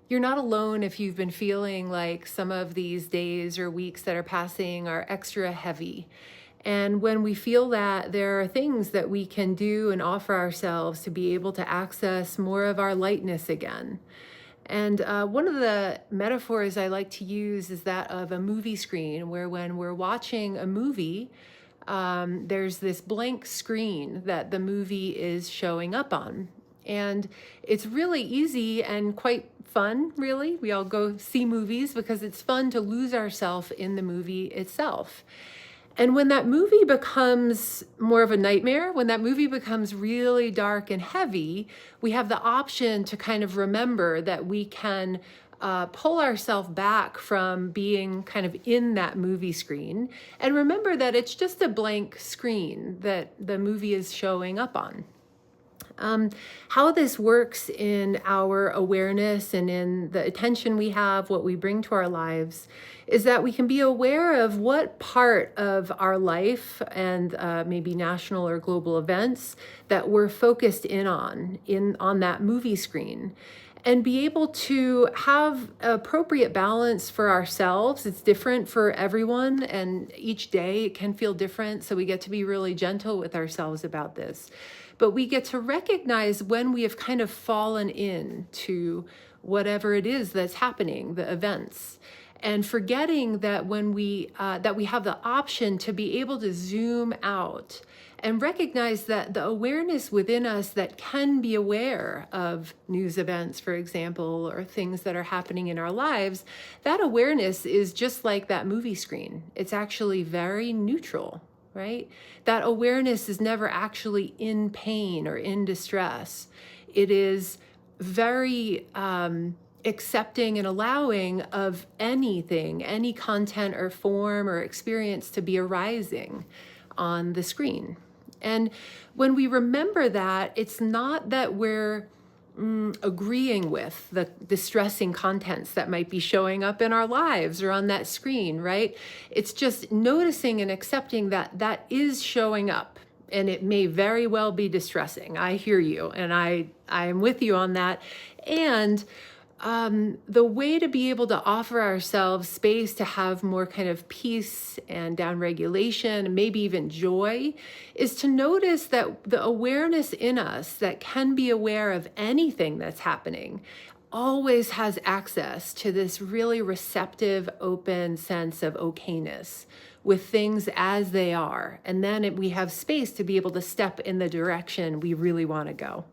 You're not alone if you've been feeling like some of these days or weeks that are passing are extra heavy. And when we feel that, there are things that we can do and offer ourselves to be able to access more of our lightness again. And one of the metaphors I like to use is that of a movie screen, where when we're watching a movie, there's this blank screen that the movie is showing up on. And it's really easy and quite fun, really. We all go see movies because it's fun to lose ourselves in the movie itself. And when that movie becomes more of a nightmare, when that movie becomes really dark and heavy, we have the option to kind of remember that we can pull ourselves back from being kind of in that movie screen and remember that it's just a blank screen that the movie is showing up on. How this works in our awareness and in the attention we have, what we bring to our lives, is that we can be aware of what part of our life and maybe national or global events that we're focused in on that movie screen, and be able to have appropriate balance for ourselves. It's different for everyone, and each day it can feel different. So we get to be really gentle with ourselves about this. But we get to recognize when we have kind of fallen into whatever it is that's happening, the events, and forgetting that when we have the option to be able to zoom out and recognize that the awareness within us that can be aware of news events, for example, or things that are happening in our lives, that awareness is just like that movie screen. It's actually very neutral, right? That awareness is never actually in pain or in distress. It is very accepting and allowing of anything, any content or form or experience to be arising on the screen. And when we remember that, it's not that we're agreeing with the distressing contents that might be showing up in our lives or on that screen, right? It's just noticing and accepting that that is showing up, and it may very well be distressing. I hear you, and I am with you on that. And the way to be able to offer ourselves space to have more kind of peace and downregulation, and maybe even joy, is to notice that the awareness in us that can be aware of anything that's happening always has access to this really receptive, open sense of okayness with things as they are. And then we have space to be able to step in the direction we really want to go.